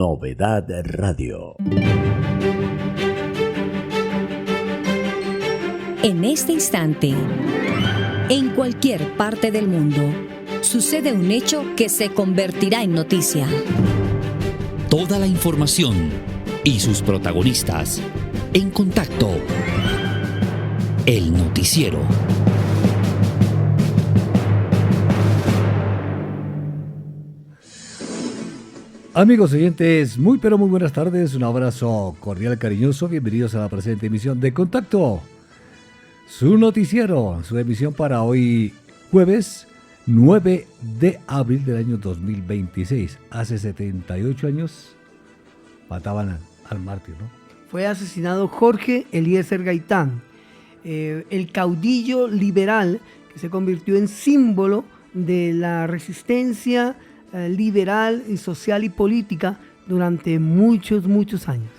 Novedad Radio. En este instante, en cualquier parte del mundo, sucede un hecho que se convertirá en noticia. Toda la información y sus protagonistas en Contacto, el noticiero. Amigos oyentes, muy buenas tardes, un abrazo cordial, cariñoso, bienvenidos a la presente emisión de Contacto, su noticiero, su emisión para hoy jueves 9 de abril del año 2026. Hace 78 años mataban al mártir, ¿no? Fue asesinado Jorge Eliezer Gaitán, el caudillo liberal que se convirtió en símbolo de la resistencia liberal, y social y política durante muchos años.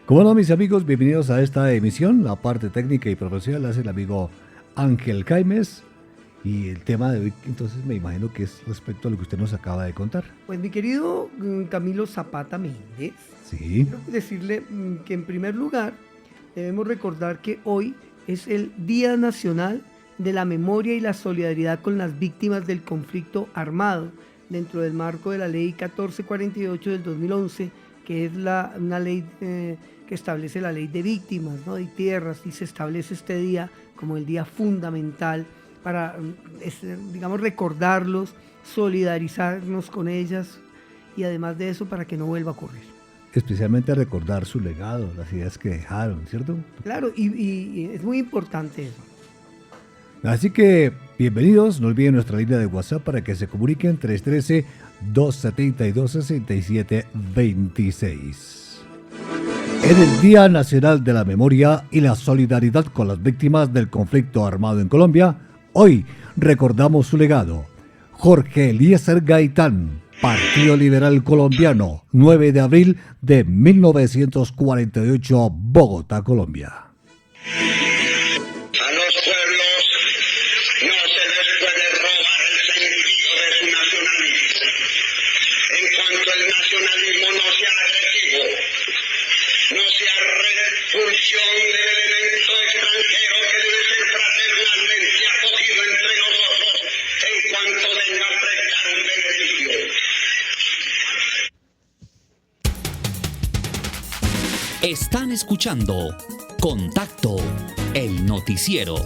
Como no, mis amigos, bienvenidos a esta emisión. La parte técnica y profesional la hace el amigo Ángel Jaimes. Y el tema de hoy, entonces, me imagino que es respecto a lo que usted nos acaba de contar. Pues mi querido Camilo Zapata Méndez, sí, quiero decirle que en primer lugar debemos recordar que hoy es el Día Nacional de la Memoria y la Solidaridad con las Víctimas del Conflicto Armado, dentro del marco de la Ley 1448 del 2011, que es una ley que establece la ley de víctimas, ¿no?, de tierras, y se establece este día como el día fundamental para, digamos, recordarlos, solidarizarnos con ellas y además de eso para que no vuelva a ocurrir. Especialmente recordar su legado, las ideas que dejaron, ¿cierto? Claro, y es muy importante eso. Así que, bienvenidos, no olviden nuestra línea de WhatsApp para que se comuniquen 313-272-6726. En el Día Nacional de la Memoria y la Solidaridad con las Víctimas del Conflicto Armado en Colombia, hoy recordamos su legado. Jorge Eliezer Gaitán, Partido Liberal Colombiano, 9 de abril de 1948, Bogotá, Colombia. Están escuchando Contacto, el noticiero.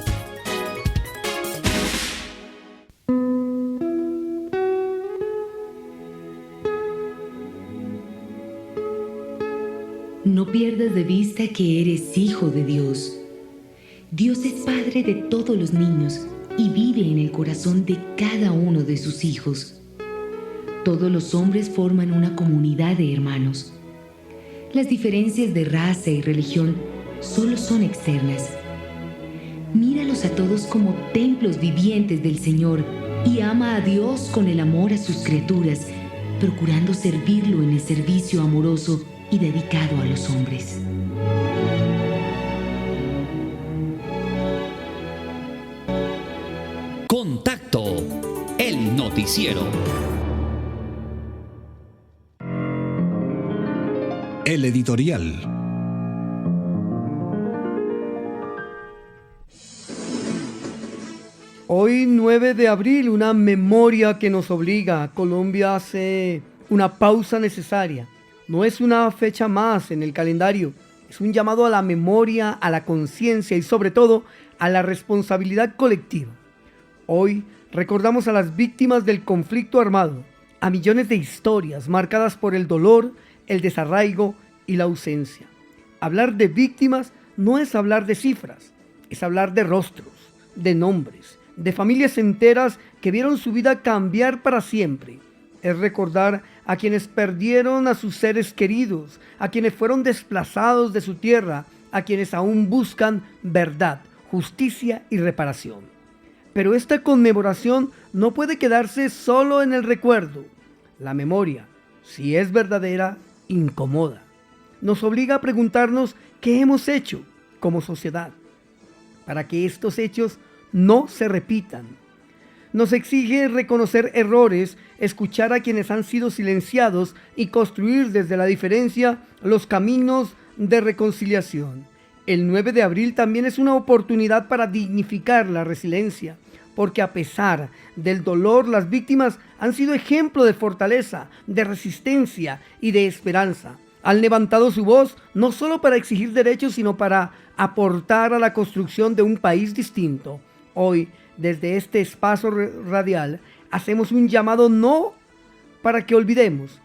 No pierdas de vista que eres hijo de Dios. Dios es padre de todos los niños y vive en el corazón de cada uno de sus hijos. Todos los hombres forman una comunidad de hermanos. Las diferencias de raza y religión solo son externas. Míralos a todos como templos vivientes del Señor y ama a Dios con el amor a sus criaturas, procurando servirlo en el servicio amoroso y dedicado a los hombres. Contacto, el noticiero. El editorial. Hoy 9 de abril, una memoria que nos obliga. Colombia hace una pausa necesaria. No es una fecha más en el calendario, es un llamado a la memoria, a la conciencia y sobre todo a la responsabilidad colectiva. Hoy recordamos a las víctimas del conflicto armado, a millones de historias marcadas por el dolor, el desarraigo y la ausencia. Hablar de víctimas no es hablar de cifras, es hablar de rostros, de nombres, de familias enteras que vieron su vida cambiar para siempre. Es recordar a quienes perdieron a sus seres queridos, a quienes fueron desplazados de su tierra, a quienes aún buscan verdad, justicia y reparación. Pero esta conmemoración no puede quedarse solo en el recuerdo. La memoria, si es verdadera, incomoda. Nos obliga a preguntarnos qué hemos hecho como sociedad para que estos hechos no se repitan. nos exige reconocer errores, escuchar a quienes han sido silenciados y construir desde la diferencia los caminos de reconciliación. El 9 de abril también es una oportunidad para dignificar la resiliencia, porque a pesar del dolor, las víctimas han sido ejemplo de fortaleza, de resistencia y de esperanza. Han levantado su voz no solo para exigir derechos, sino para aportar a la construcción de un país distinto. Hoy, desde este espacio radial, hacemos un llamado no para que olvidemos,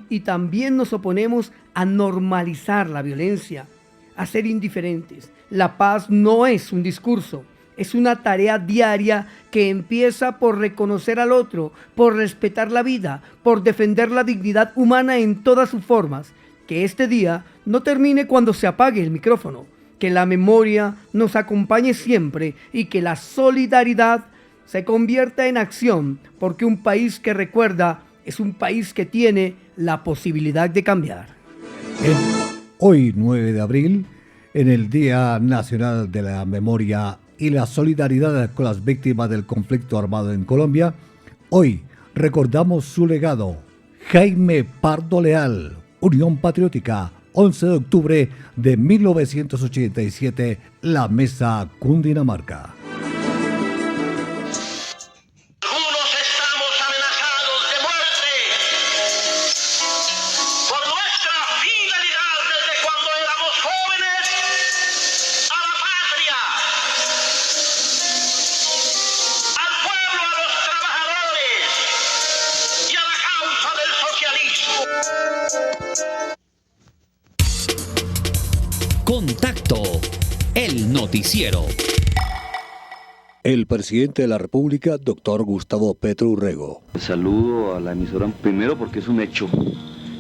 y también nos oponemos a normalizar la violencia, a ser indiferentes. La paz no es un discurso, es una tarea diaria que empieza por reconocer al otro, por respetar la vida, por defender la dignidad humana en todas sus formas. Que este día no termine cuando se apague el micrófono, que la memoria nos acompañe siempre y que la solidaridad se convierta en acción, porque un país que recuerda es un país que tiene la posibilidad de cambiar. Hoy, 9 de abril, en el Día Nacional de la Memoria y la Solidaridad con las víctimas del conflicto armado en Colombia, hoy recordamos su legado. Jaime Pardo Leal, Unión Patriótica, 11 de octubre de 1987, La Mesa, Cundinamarca. Contacto, el noticiero. El presidente de la República, doctor Gustavo Petro Urrego. Saludo a la emisora primero porque es un hecho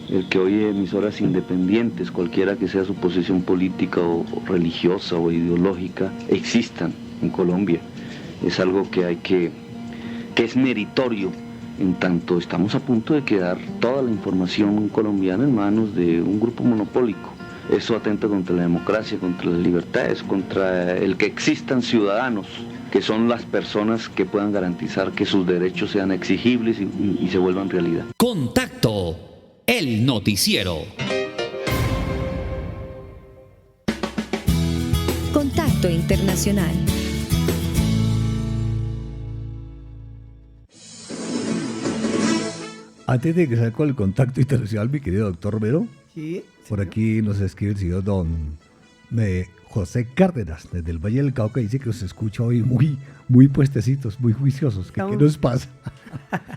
el que hoy emisoras independientes, cualquiera que sea su posición política o religiosa o ideológica, existan en Colombia. Es algo que es meritorio, en tanto estamos a punto de quedar toda la información colombiana en manos de un grupo monopólico. Eso atenta contra la democracia, contra las libertades, contra el que existan ciudadanos, que son las personas que puedan garantizar que sus derechos sean exigibles y se vuelvan realidad. Contacto, el noticiero. Contacto Internacional. Antes de que salga con el contacto internacional, mi querido doctor Romero, Sí, por aquí nos escribe el señor don José Cárdenas, desde el Valle del Cauca, dice que nos escucha hoy muy puestecitos, muy juiciosos. ¿Qué nos pasa?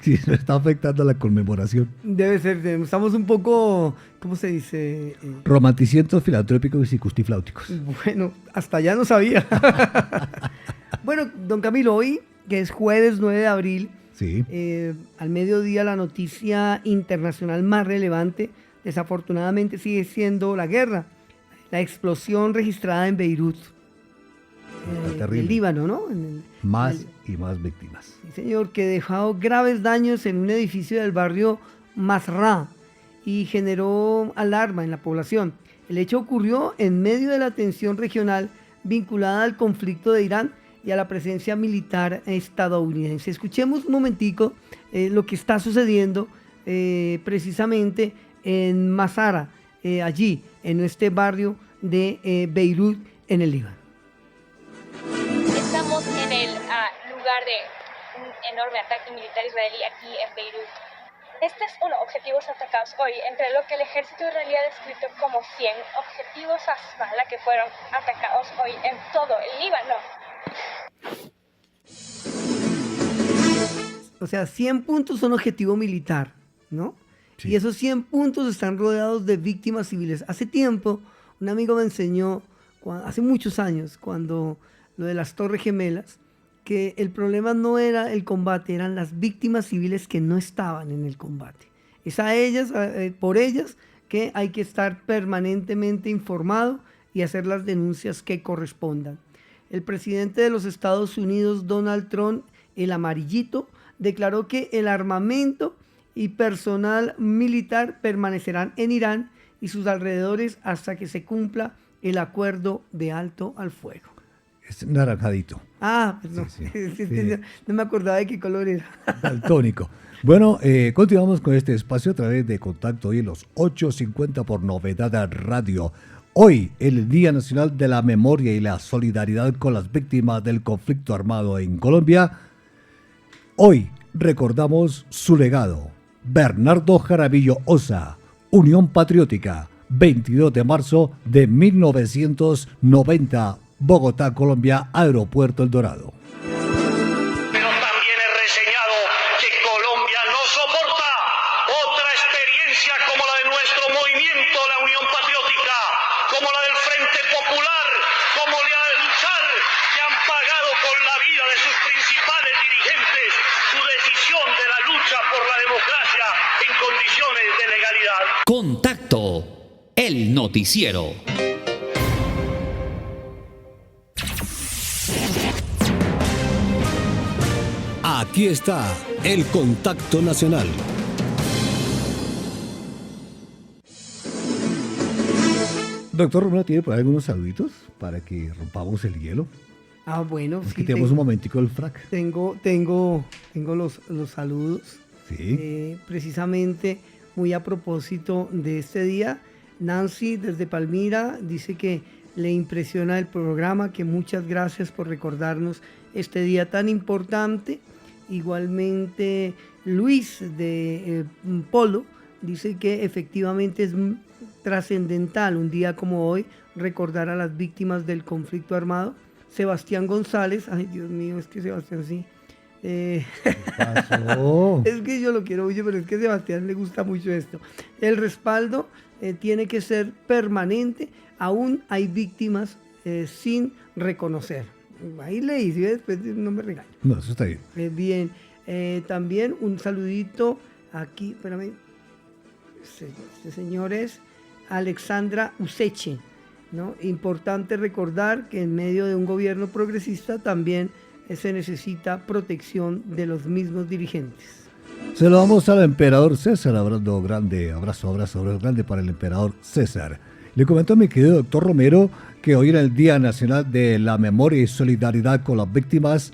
Si nos está afectando la conmemoración. debe ser, estamos un poco, ¿cómo se dice? Romanticientos filantrópicos y custifláuticos. Bueno, hasta allá no sabía. Bueno, don Camilo, hoy, que es jueves 9 de abril, Sí. Al mediodía la noticia internacional más relevante, desafortunadamente, sigue siendo la guerra, la explosión registrada en Beirut, Terrible. el Líbano, ¿no? Más y más víctimas. Sí, señor, que dejó graves daños en un edificio del barrio Masra y generó alarma en la población. El hecho ocurrió en medio de la tensión regional vinculada al conflicto de Irán y a la presencia militar estadounidense. Escuchemos un momentico lo que está sucediendo precisamente en Masara, allí, en este barrio de Beirut, en el Líbano. Estamos en el lugar de un enorme ataque militar israelí aquí en Beirut. Estos objetivos atacados hoy, entre lo que el ejército israelí ha descrito como 100 objetivos Hasbala que fueron atacados hoy en todo el Líbano. O sea, 100 puntos son objetivo militar, ¿no? Sí. Y esos 100 puntos están rodeados de víctimas civiles. Hace tiempo, un amigo me enseñó, hace muchos años, cuando lo de las Torres Gemelas, que el problema no era el combate, eran las víctimas civiles que no estaban en el combate. Es a ellas, por ellas, que hay que estar permanentemente informado y hacer las denuncias que correspondan. El presidente de los Estados Unidos, Donald Trump, el amarillito, declaró que el armamento y personal militar permanecerán en Irán y sus alrededores hasta que se cumpla el acuerdo de alto al fuego. Es naranjadito. Ah, pues no, Sí. no me acordaba de qué color era. Daltónico. Bueno, continuamos con este espacio a través de Contacto hoy en los 8:50 por Novedad Radio. Hoy, el Día Nacional de la Memoria y la Solidaridad con las víctimas del conflicto armado en Colombia. Hoy recordamos su legado. Bernardo Jaramillo Osa, Unión Patriótica, 22 de marzo de 1990, Bogotá, Colombia, Aeropuerto El Dorado. Pero también he reseñado que Colombia no soporta otra experiencia como la de nuestro movimiento, la Unión Patriótica, como la del Frente Popular, como la de luchar, que han pagado con la vida de sus principales dirigentes su decisión de la lucha por la democracia en condiciones de legalidad. Contacto, el noticiero. Aquí está el Contacto Nacional. Doctor Romero, ¿tiene por ahí algunos saluditos para que rompamos el hielo? Ah, bueno, Nos sí. quitemos un momentico el frac. Tengo los saludos. Sí. Precisamente, muy a propósito de este día, Nancy desde Palmira dice que le impresiona el programa, que muchas gracias por recordarnos este día tan importante. Igualmente, Luis de Polo dice que efectivamente es trascendental un día como hoy recordar a las víctimas del conflicto armado. Sebastián González, ay Dios mío, es que Sebastián sí. ¿Qué pasó? Es que yo lo quiero mucho, pero es que a Sebastián le gusta mucho esto. El respaldo tiene que ser permanente. Aún hay víctimas sin reconocer. Ahí leí, ¿sí? Después no me regaño. No, eso está bien. Bien. También un saludito aquí, espérame. Este señor es Alexandra Useche, ¿no? Importante recordar que en medio de un gobierno progresista también se necesita protección de los mismos dirigentes. Se lo damos al emperador César, abrazo grande para el emperador César. Le comentó a mi querido doctor Romero que hoy en el Día Nacional de la Memoria y Solidaridad con las Víctimas,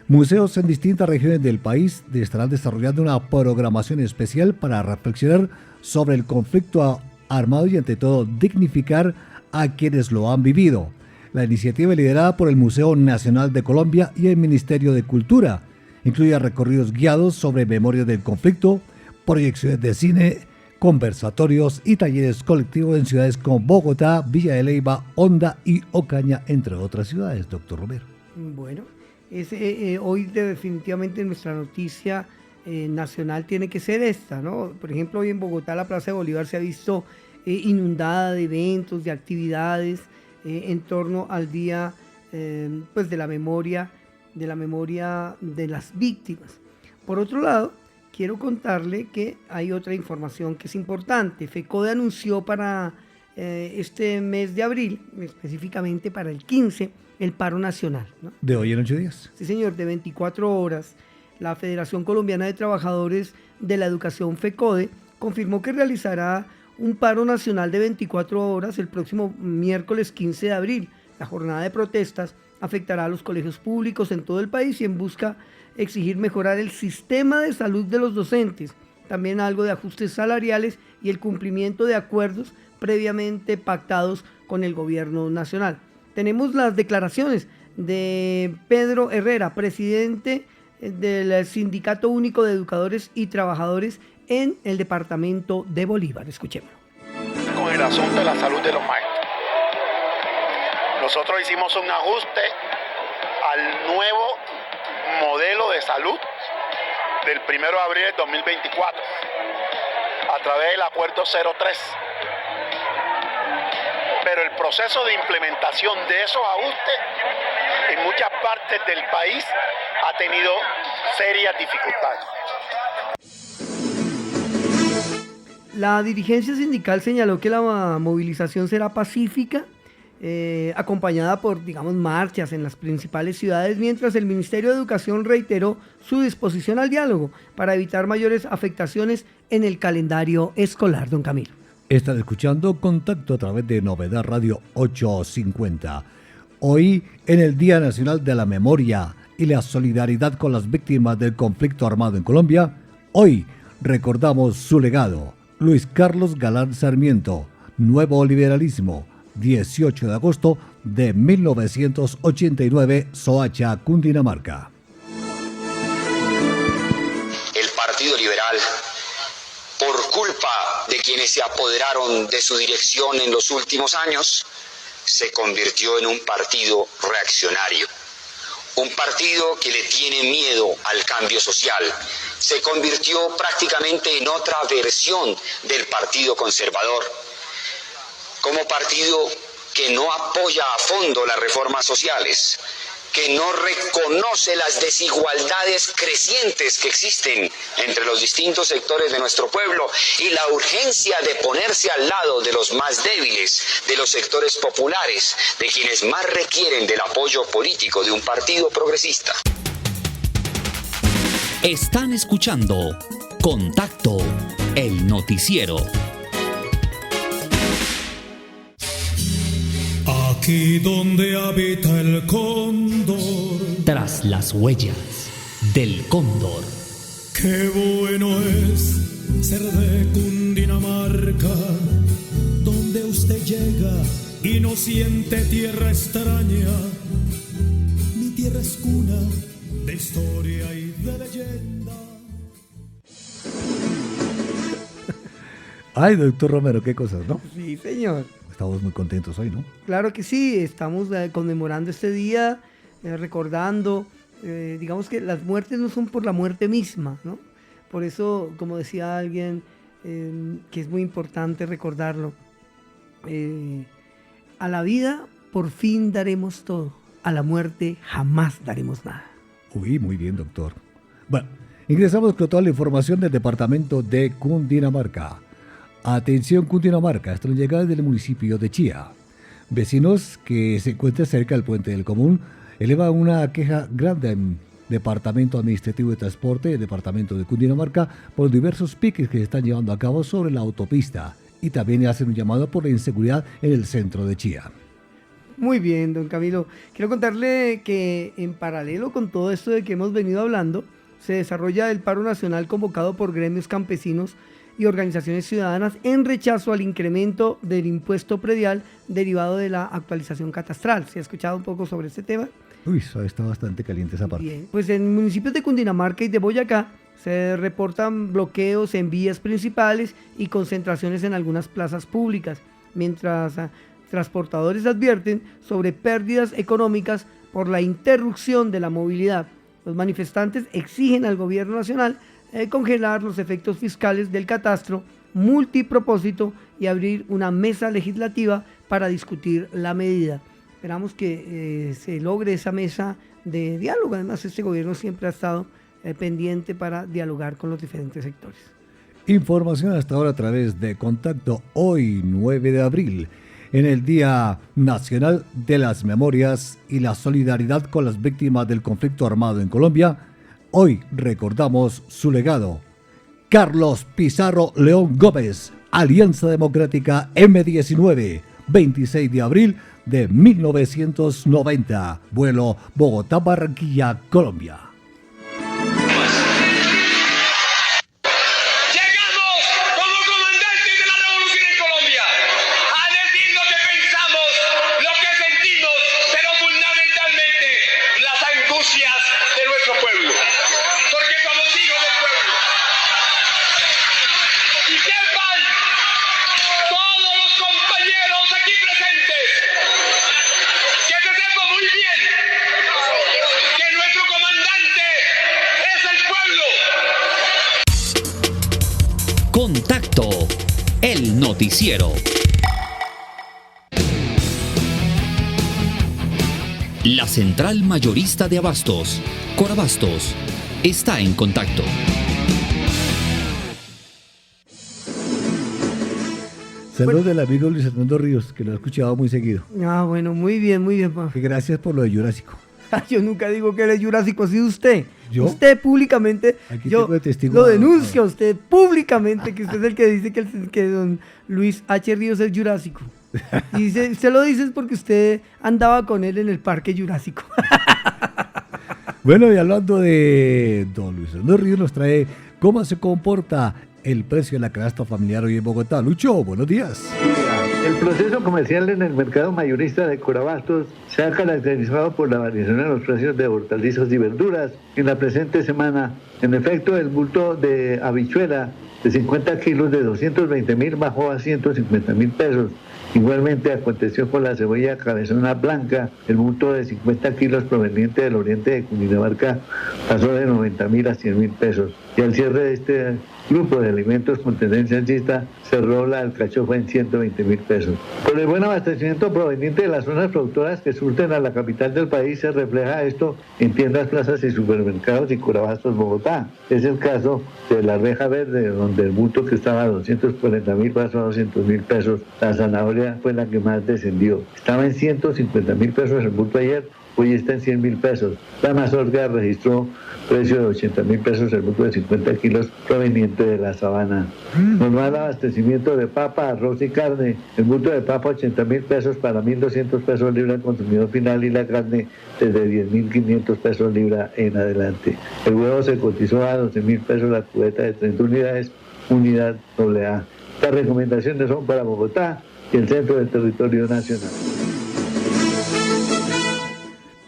museos en distintas regiones del país estarán desarrollando una programación especial para reflexionar sobre el conflicto armado y ante todo dignificar a quienes lo han vivido. La iniciativa liderada por el Museo Nacional de Colombia y el Ministerio de Cultura incluye recorridos guiados sobre memoria del conflicto, proyecciones de cine, conversatorios y talleres colectivos en ciudades como Bogotá, Villa de Leyva, Honda y Ocaña, entre otras ciudades, doctor Romero. Bueno, hoy definitivamente nuestra noticia nacional tiene que ser esta, ¿no? Por ejemplo, hoy en Bogotá la Plaza de Bolívar se ha visto inundada de eventos, de actividades en torno al día pues de la memoria de las víctimas. Por otro lado, quiero contarle que hay otra información que es importante. FECODE anunció para este mes de abril, específicamente para el 15, el paro nacional, ¿no? De hoy en 8 días. Sí, señor, de 24 horas. La Federación Colombiana de Trabajadores de la Educación FECODE confirmó que realizará un paro nacional de 24 horas el próximo miércoles 15 de abril. La jornada de protestas afectará a los colegios públicos en todo el país y busca exigir mejorar el sistema de salud de los docentes, también algo de ajustes salariales y el cumplimiento de acuerdos previamente pactados con el gobierno nacional. Tenemos las declaraciones de Pedro Herrera, presidente del Sindicato Único de Educadores y Trabajadores en el departamento de Bolívar. Escuchémoslo. Con el asunto de la salud de los maestros. Nosotros hicimos un ajuste al nuevo modelo de salud del 1 de abril del 2024 a través del acuerdo 03. Pero el proceso de implementación de esos ajustes en muchas partes del país ha tenido serias dificultades. La dirigencia sindical señaló que la movilización será pacífica, acompañada por, marchas en las principales ciudades, mientras el Ministerio de Educación reiteró su disposición al diálogo para evitar mayores afectaciones en el calendario escolar. Don Camilo. Están escuchando Contacto a través de Novedad Radio 850. Hoy, en el Día Nacional de la Memoria y la Solidaridad con las Víctimas del Conflicto Armado en Colombia, hoy recordamos su legado. Luis Carlos Galán Sarmiento, Nuevo Liberalismo, 18 de agosto de 1989, Soacha, Cundinamarca. El Partido Liberal, por culpa de quienes se apoderaron de su dirección en los últimos años, se convirtió en un partido reaccionario. Un partido que le tiene miedo al cambio social. Se convirtió prácticamente en otra versión del Partido Conservador. Como partido que no apoya a fondo las reformas sociales, que no reconoce las desigualdades crecientes que existen entre los distintos sectores de nuestro pueblo y la urgencia de ponerse al lado de los más débiles, de los sectores populares, de quienes más requieren del apoyo político de un partido progresista. Están escuchando Contacto, el noticiero. Aquí donde habita el cóndor, Tras las huellas del cóndor. qué bueno es ser de Cundinamarca, donde usted llega y no siente tierra extraña. Mi tierra es cuna de historia y de leyenda. Ay, doctor Romero, qué cosas, ¿no? Sí, señor. Estamos muy contentos hoy, ¿no? Claro que sí, estamos conmemorando este día, recordando, digamos que las muertes no son por la muerte misma, ¿no? Por eso, como decía alguien, que es muy importante recordarlo, a la vida por fin daremos todo, a la muerte jamás daremos nada. Uy, muy bien, doctor. Bueno, ingresamos con toda la información del departamento de Cundinamarca. Atención Cundinamarca, esto nos llega desde el municipio de Chía. Vecinos que se encuentran cerca del Puente del Común elevan una queja grande en Departamento Administrativo de Transporte, el Departamento de Cundinamarca, por diversos piques que se están llevando a cabo sobre la autopista y también hacen un llamado por la inseguridad en el centro de Chía. Muy bien, don Camilo. Quiero contarle que en paralelo con todo esto de que hemos venido hablando, se desarrolla el paro nacional convocado por gremios campesinos y organizaciones ciudadanas en rechazo al incremento del impuesto predial derivado de la actualización catastral. ¿Se ha escuchado un poco sobre este tema? Uy, está bastante caliente esa parte. Bien, pues en municipios de Cundinamarca y de Boyacá se reportan bloqueos en vías principales y concentraciones en algunas plazas públicas, mientras transportadores advierten sobre pérdidas económicas por la interrupción de la movilidad. Los manifestantes exigen al gobierno nacional congelar los efectos fiscales del catastro multipropósito y abrir una mesa legislativa para discutir la medida. Esperamos que se logre esa mesa de diálogo. Además, este gobierno siempre ha estado pendiente para dialogar con los diferentes sectores. Información hasta ahora a través de Contacto, hoy 9 de abril, en el Día Nacional de las Memorias y la Solidaridad con las Víctimas del Conflicto Armado en Colombia. Hoy recordamos su legado. Carlos Pizarro León Gómez, Alianza Democrática M19, 26 de abril de 1990, vuelo Bogotá-Barranquilla, Colombia. Contacto, el noticiero. La Central Mayorista de Abastos, Corabastos, está en contacto. Saludos del amigo Luis Hernando Ríos, que lo he escuchado muy seguido. Ah, bueno, muy bien, muy bien. Y gracias por lo de Jurásico. Yo nunca digo que él es Jurásico, sí usted. ¿Yo? Usted públicamente, Aquí yo tengo el testigo. lo denuncio a usted públicamente, que usted es el que dice que don Luis H. Ríos es Jurásico. Y usted lo dice es porque usted andaba con él en el Parque Jurásico. Bueno, y hablando de don Luis Fernando Ríos, nos trae cómo se comporta el precio de la canasta familiar hoy en Bogotá. Lucho, buenos días. El proceso comercial en el mercado mayorista de Corabastos se ha caracterizado por la variación en los precios de hortalizas y verduras. En la presente semana, en efecto, el bulto de habichuela de 50 kilos de 220.000 bajó a 150.000 pesos. Igualmente aconteció con la cebolla cabezona blanca, el bulto de 50 kilos proveniente del oriente de Cundinamarca pasó de 90.000 a 100.000 pesos. Y al cierre de este grupo de alimentos con tendencia alcista, cerró la alcachofa en 120.000 pesos. Por el buen abastecimiento proveniente de las zonas productoras que surten a la capital del país, se refleja esto en tiendas, plazas y supermercados y Corabastos Bogotá. Es el caso de la arveja verde, donde el bulto que estaba a 240.000 pasó a 200.000 pesos. La zanahoria fue la que más descendió. Estaba en 150.000 pesos el bulto ayer, hoy está en 100.000 pesos. La mazorca registró precio de 80.000 pesos el bulto de 50 kilos proveniente de la sabana. Normal abastecimiento de papa, arroz y carne. El bulto de papa 80.000 pesos para 1.200 pesos libra al consumidor final y la carne desde 10.500 pesos libra en adelante. El huevo se cotizó a 12.000 pesos la cubeta de 30 unidades, unidad AA. Estas recomendaciones son para Bogotá y el centro del territorio nacional.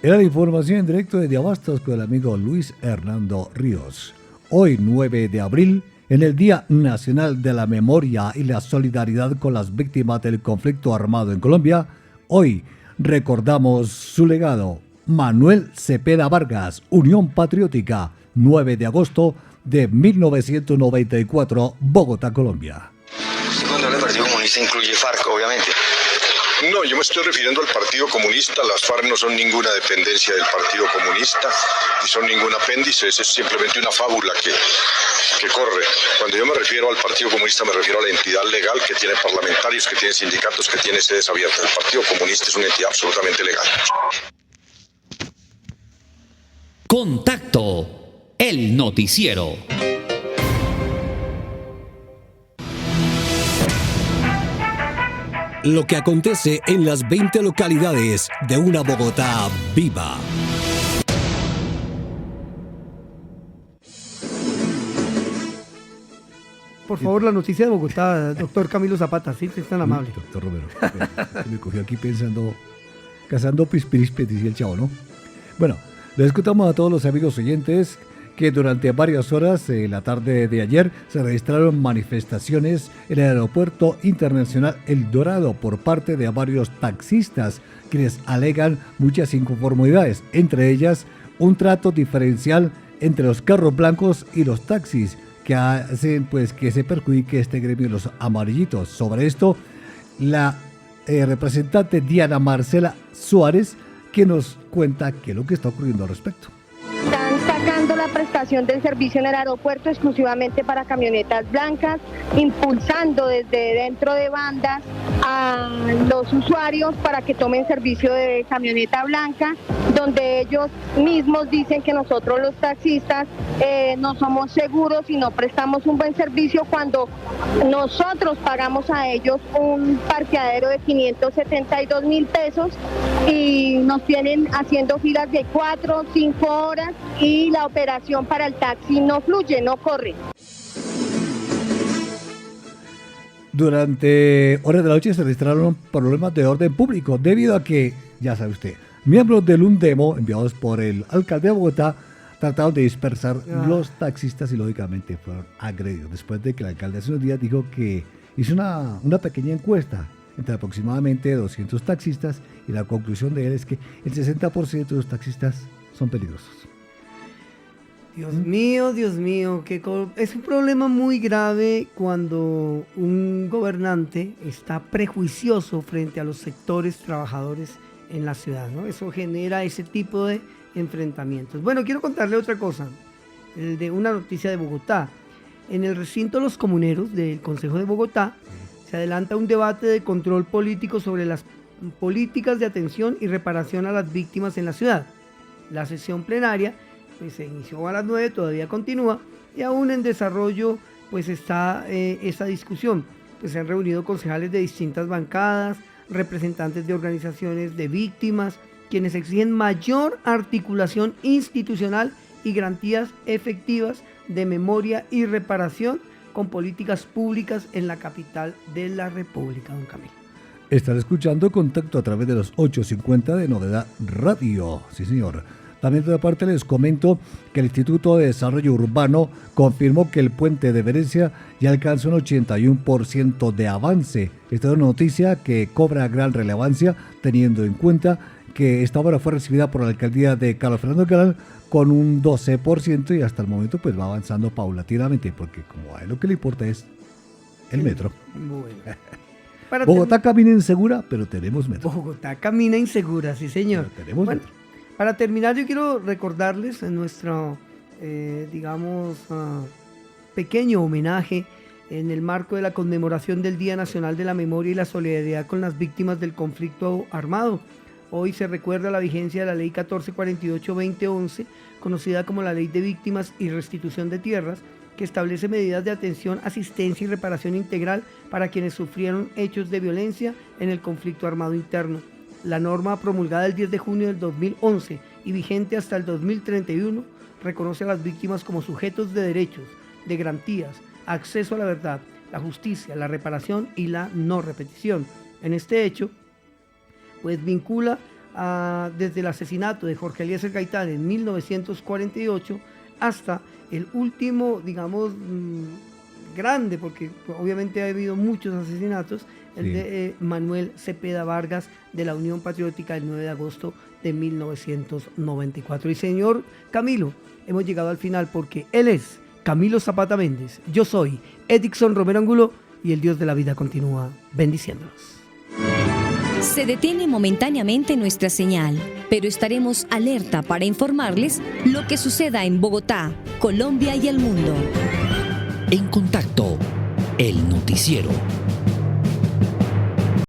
Era la información en directo desde Abastos con el amigo Luis Hernando Ríos. Hoy, 9 de abril, en el Día Nacional de la Memoria y la Solidaridad con las Víctimas del Conflicto Armado en Colombia, hoy recordamos su legado. Manuel Cepeda Vargas, Unión Patriótica, 9 de agosto de 1994, Bogotá, Colombia. Cuando habla del Partido Comunista incluye FARC, obviamente. No, yo me estoy refiriendo al Partido Comunista. Las FARC no son ninguna dependencia del Partido Comunista, ni son ningún apéndice, es simplemente una fábula que corre. Cuando yo me refiero al Partido Comunista, me refiero a la entidad legal que tiene parlamentarios, que tiene sindicatos, que tiene sedes abiertas. El Partido Comunista es una entidad absolutamente legal. Contacto, el noticiero. Lo que acontece en las 20 localidades de una Bogotá viva. Por favor, la noticia de Bogotá, doctor Camilo Zapata, sí, es tan amable. Doctor Romero, me cogió aquí pensando, cazando pispirispes, decía el chavo, ¿no? Bueno, les contamos a todos los amigos oyentes que durante varias horas en la tarde de ayer se registraron manifestaciones en el Aeropuerto Internacional El Dorado por parte de varios taxistas, quienes alegan muchas inconformidades, entre ellas un trato diferencial entre los carros blancos y los taxis, que hacen pues que se perjudique este gremio de los amarillitos. Sobre esto, la representante Diana Marcela Suárez, que nos cuenta qué es lo que está ocurriendo al respecto. Están sacando la prestación del servicio en el aeropuerto exclusivamente para camionetas blancas, impulsando desde dentro de bandas a los usuarios para que tomen servicio de camioneta blanca, donde ellos mismos dicen que nosotros los taxistas no somos seguros y no prestamos un buen servicio cuando nosotros pagamos a ellos un parqueadero de 572.000 pesos y nos tienen haciendo filas de 4 o 5 horas y la operación para el taxi no fluye, no corre. Durante horas de la noche se registraron problemas de orden público debido a que, ya sabe usted, miembros del UNDEMO enviados por el alcalde de Bogotá trataron de dispersar los taxistas y lógicamente fueron agredidos después de que el alcalde hace unos días dijo que hizo una pequeña encuesta entre aproximadamente 200 taxistas y la conclusión de él es que el 60% de los taxistas son peligrosos. Dios mío, es un problema muy grave cuando un gobernante está prejuicioso frente a los sectores trabajadores en la ciudad, ¿no? Eso genera ese tipo de enfrentamientos. Bueno, quiero contarle otra cosa, de una noticia de Bogotá. En el recinto Los Comuneros del Consejo de Bogotá se adelanta un debate de control político sobre las políticas de atención y reparación a las víctimas en la ciudad. La sesión plenaria pues se inició a las 9, todavía continúa y aún en desarrollo pues está esta discusión. Pues se han reunido concejales de distintas bancadas, representantes de organizaciones de víctimas, quienes exigen mayor articulación institucional y garantías efectivas de memoria y reparación con políticas públicas en la capital de la República, don Camilo. Están escuchando Contacto a través de los 850 de Novedad Radio. Sí, señor. También de otra parte les comento que el Instituto de Desarrollo Urbano confirmó que el puente de Venecia ya alcanza un 81% de avance. Esta es una noticia que cobra gran relevancia teniendo en cuenta que esta obra fue recibida por la alcaldía de Carlos Fernando Galán con un 12% y hasta el momento pues va avanzando paulatinamente porque como a él lo que le importa es el metro. Bueno. Bogotá camina insegura, pero tenemos metro. Bogotá camina insegura, sí señor. Pero tenemos metro. Para terminar yo quiero recordarles en nuestro, pequeño homenaje en el marco de la conmemoración del Día Nacional de la Memoria y la Solidaridad con las víctimas del conflicto armado. Hoy se recuerda la vigencia de la Ley 1448-2011, conocida como la Ley de Víctimas y Restitución de Tierras, que establece medidas de atención, asistencia y reparación integral para quienes sufrieron hechos de violencia en el conflicto armado interno. La norma promulgada el 10 de junio del 2011 y vigente hasta el 2031 reconoce a las víctimas como sujetos de derechos, de garantías, acceso a la verdad, la justicia, la reparación y la no repetición. En este hecho, pues vincula desde el asesinato de Jorge Eliezer Gaitán en 1948 hasta el último, digamos, grande, porque obviamente ha habido muchos asesinatos, el de Manuel Cepeda Vargas de la Unión Patriótica el 9 de agosto de 1994. Y señor Camilo, hemos llegado al final porque él es Camilo Zapata Méndez, yo soy Edixson Romero Angulo y el Dios de la vida continúa bendiciéndolos. Se detiene momentáneamente nuestra señal, pero estaremos alerta para informarles lo que suceda en Bogotá, Colombia y el mundo. En Contacto, el noticiero.